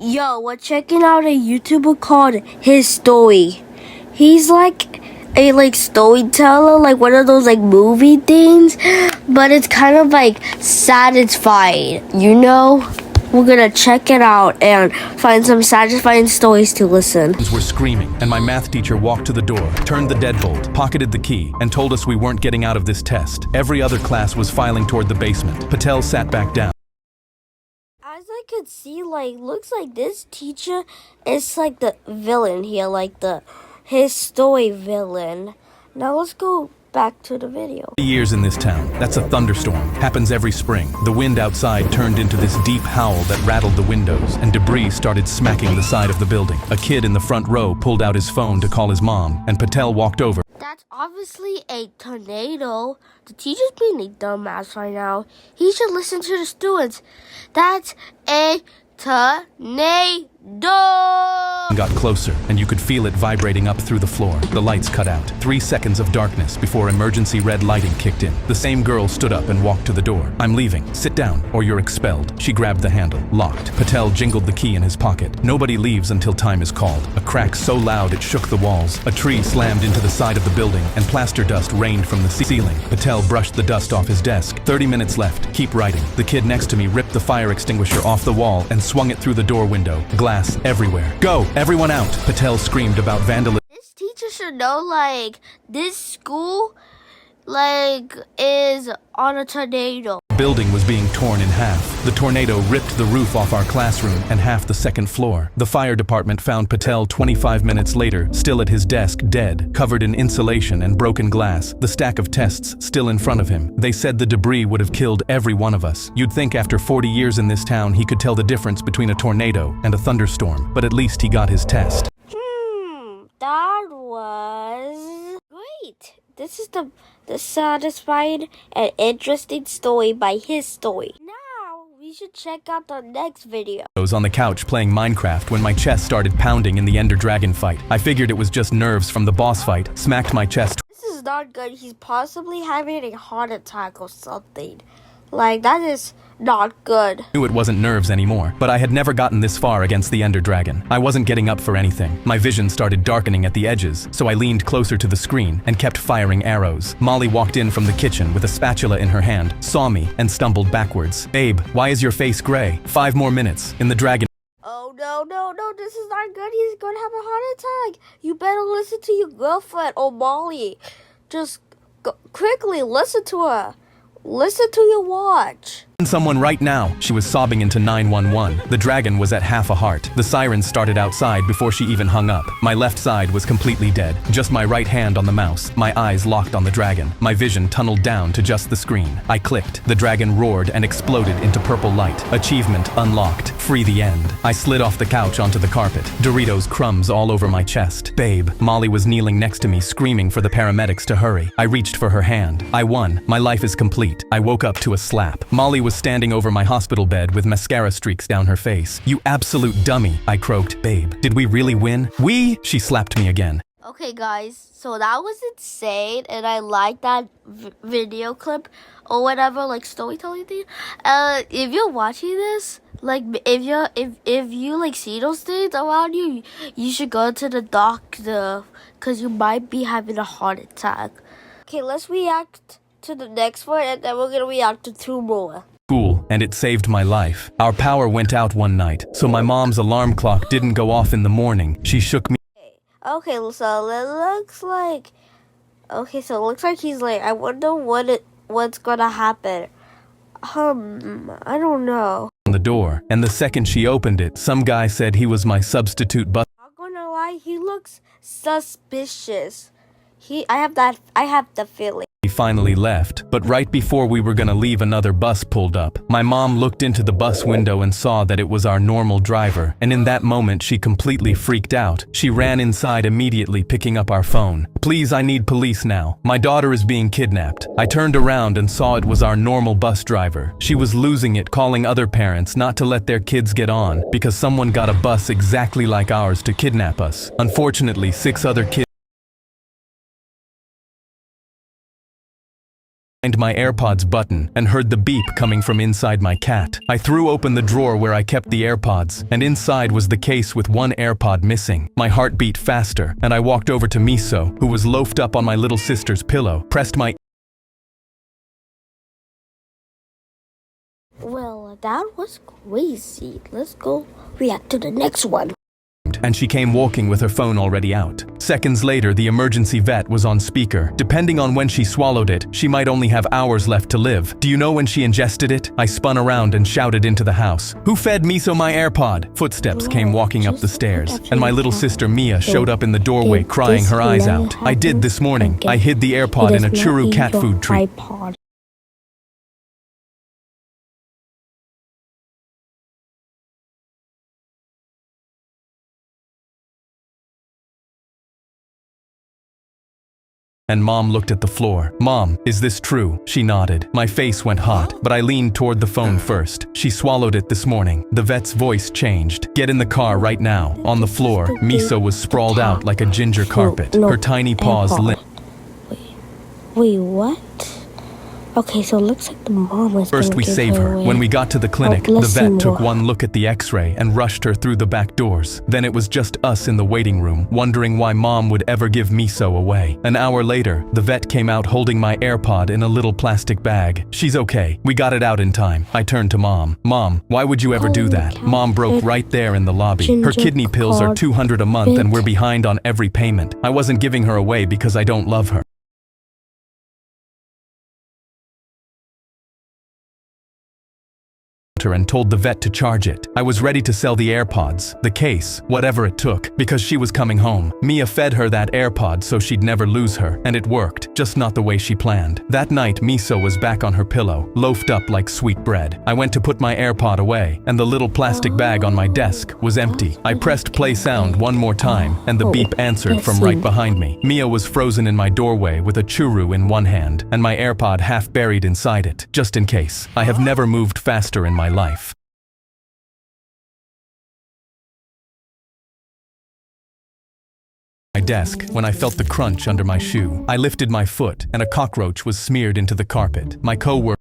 Yo, we're checking out a YouTuber called His Story. He's like a storyteller, like one of those movie things, but it's kind of satisfying, you know? We're gonna check it out and find some satisfying stories to listen. Were screaming, and my math teacher walked to the door, turned the deadbolt, pocketed the key, and told us we weren't getting out of this test. Every other class was filing toward the basement. Patel sat back down. As I could see, looks like this teacher is the villain here, his story villain. Now let's go back to the video. Years in this town. That's a thunderstorm. Happens every spring. The wind outside turned into this deep howl that rattled the windows, and debris started smacking the side of the building. A kid in the front row pulled out his phone to call his mom, and Patel walked over. That's obviously a tornado. The teacher's being a dumbass right now. He should listen to the students. That's a tornado! Got closer, and you could feel it vibrating up through the floor. The lights cut out. 3 seconds of darkness before emergency red lighting kicked in. The same girl stood up and walked to the door. "I'm leaving. Sit down, or you're expelled." She grabbed the handle. Locked. Patel jingled the key in his pocket. Nobody leaves until time is called. A crack so loud it shook the walls. A tree slammed into the side of the building, and plaster dust rained from the ceiling. Patel brushed the dust off his desk. 30 minutes left. Keep writing. The kid next to me ripped the fire extinguisher off the wall and swung it through the door window. Glass everywhere. "Go! Everyone out!" Patel screamed about vandalism. This teacher should know, this school, is on a tornado. The building was being torn in half. The tornado ripped the roof off our classroom and half the second floor. The fire department found Patel 25 minutes later, still at his desk, dead, covered in insulation and broken glass, the stack of tests still in front of him. They said the debris would have killed every one of us. You'd think after 40 years in this town he could tell the difference between a tornado and a thunderstorm, but at least he got his test. That was great. This is the satisfying and interesting story by His Story. Now, we should check out the next video. I was on the couch playing Minecraft when my chest started pounding in the Ender Dragon fight. I figured it was just nerves from the boss fight, smacked my chest. This is not good. He's possibly having a heart attack or something. That is not good. I knew it wasn't nerves anymore, but I had never gotten this far against the Ender Dragon. I wasn't getting up for anything. My vision started darkening at the edges, so I leaned closer to the screen and kept firing arrows. Molly walked in from the kitchen with a spatula in her hand, saw me, and stumbled backwards. "Babe, why is your face gray? 5 more minutes." In the dragon. Oh, no, this is not good. He's gonna have a heart attack. You better listen to your girlfriend or Molly. Just quickly listen to her. Listen to your watch. "Someone right now." She was sobbing into 911. The dragon was at half a heart. The sirens started outside before she even hung up. My left side was completely dead. Just my right hand on the mouse. My eyes locked on the dragon. My vision tunneled down to just the screen. I clicked. The dragon roared and exploded into purple light. Achievement unlocked. Free the end. I slid off the couch onto the carpet. Doritos crumbs all over my chest. "Babe." Molly was kneeling next to me, screaming for the paramedics to hurry. I reached for her hand. I won. My life is complete. I woke up to a slap. Molly was standing over my hospital bed with mascara streaks down her face. "You absolute dummy," I croaked. "Babe, did we really win?" "We?" She slapped me again. Okay, guys, so that was insane, and I like that video clip or whatever, storytelling thing. If you're watching this, if you see those things around you, you should go to the doctor, because you might be having a heart attack. Okay, let's react to the next one, and then we're gonna react to 2 more. School, and it saved my life. Our power went out one night, so my mom's alarm clock didn't go off in the morning. She shook me. Okay, so it looks like... Okay, so it looks like he's I wonder what's gonna happen. I don't know. On the door, and the second she opened it, some guy said he was my substitute bus. Not gonna lie, he looks suspicious. I have the feeling. He finally left, but right before we were gonna leave, another bus pulled up. My mom looked into the bus window and saw that it was our normal driver, and in that moment she completely freaked out. She ran inside immediately, picking up our phone. "Please, I need police now. My daughter is being kidnapped." I turned around and saw it was our normal bus driver. She was losing it, calling other parents not to let their kids get on, because someone got a bus exactly like ours to kidnap us. Unfortunately, 6 other kids My AirPods button and heard the beep coming from inside my cat. I threw open the drawer where I kept the AirPods, and inside was the case with one AirPod missing. My heart beat faster, and I walked over to Miso, who was loafed up on my little sister's pillow, pressed my... Well, that was crazy. Let's go react to the next one. And she came walking with her phone already out. Seconds later, the emergency vet was on speaker. Depending on when she swallowed it, she might only have hours left to live. Do you know when she ingested it? I spun around and shouted into the house. Who fed Miso my AirPod? Footsteps came walking up the stairs, and my little sister Mia showed up in the doorway crying her eyes out. I did this morning. I hid the AirPod in a churu cat food treat. And Mom looked at the floor. Mom, is this true? She nodded. My face went hot, but I leaned toward the phone first. She swallowed it this morning. The vet's voice changed. Get in the car right now. On the floor, Miso was sprawled out like a ginger carpet. Her tiny paws limp. Wait, what? Okay, so it looks like the mom was First we save her. When we got to the clinic, the vet took one look at the x-ray and rushed her through the back doors. Then it was just us in the waiting room, wondering why Mom would ever give Miso away. An hour later, the vet came out holding my AirPod in a little plastic bag. She's okay. We got it out in time. I turned to Mom. Mom, why would you ever do that? Mom broke right there in the lobby. Her kidney pills are $200 a month and we're behind on every payment. I wasn't giving her away because I don't love her. And told the vet to charge it. I was ready to sell the AirPods, the case, whatever it took, because she was coming home. Mia fed her that AirPod so she'd never lose her, and it worked, just not the way she planned. That night, Miso was back on her pillow, loafed up like sweet bread. I went to put my AirPod away, and the little plastic bag on my desk was empty. I pressed play sound one more time, and the beep answered from right behind me. Mia was frozen in my doorway with a churu in one hand, and my AirPod half buried inside it, just in case. I have never moved faster in my life. My desk when I felt the crunch under my shoe. I lifted my foot and a cockroach was smeared into the carpet. My co-worker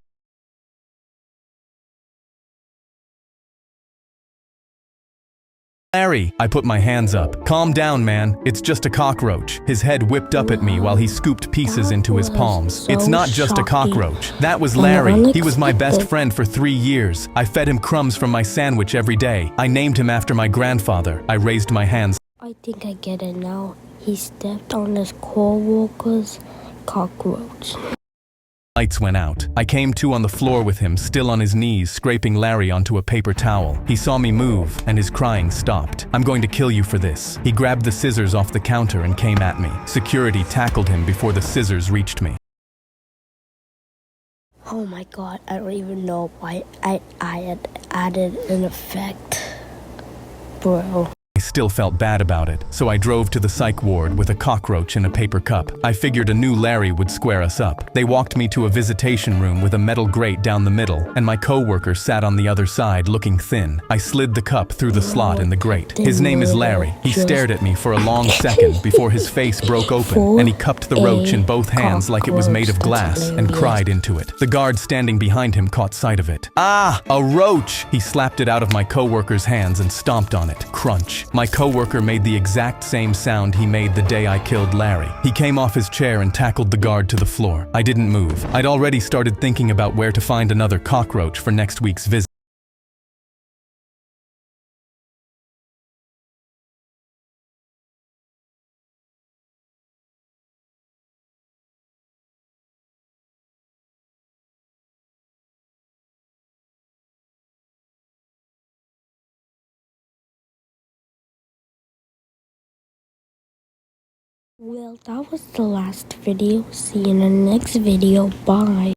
Larry, I put my hands up. Calm down, man. It's just a cockroach. His head whipped up at me while he scooped pieces into his palms. It's not just a cockroach. That was Larry. He was my best friend for 3 years. I fed him crumbs from my sandwich every day. I named him after my grandfather. I raised my hands. I think I get it now. He stepped on his co-worker's cockroach. Lights went out. I came to on the floor with him, still on his knees, scraping Larry onto a paper towel. He saw me move, and his crying stopped. I'm going to kill you for this. He grabbed the scissors off the counter and came at me. Security tackled him before the scissors reached me. Oh my god, I don't even know why I had added an effect. Bro. I still felt bad about it, so I drove to the psych ward with a cockroach in a paper cup. I figured a new Larry would square us up. They walked me to a visitation room with a metal grate down the middle, and my co-worker sat on the other side looking thin. I slid the cup through the slot in the grate. His name is Larry. He stared at me for a long second before his face broke open, and he cupped the roach in both hands like it was made of glass and cried into it. The guard standing behind him caught sight of it. Ah, a roach! He slapped it out of my co-worker's hands and stomped on it. Crunch. My co-worker made the exact same sound he made the day I killed Larry. He came off his chair and tackled the guard to the floor. I didn't move. I'd already started thinking about where to find another cockroach for next week's visit. Well, that was the last video. See you in the next video. Bye.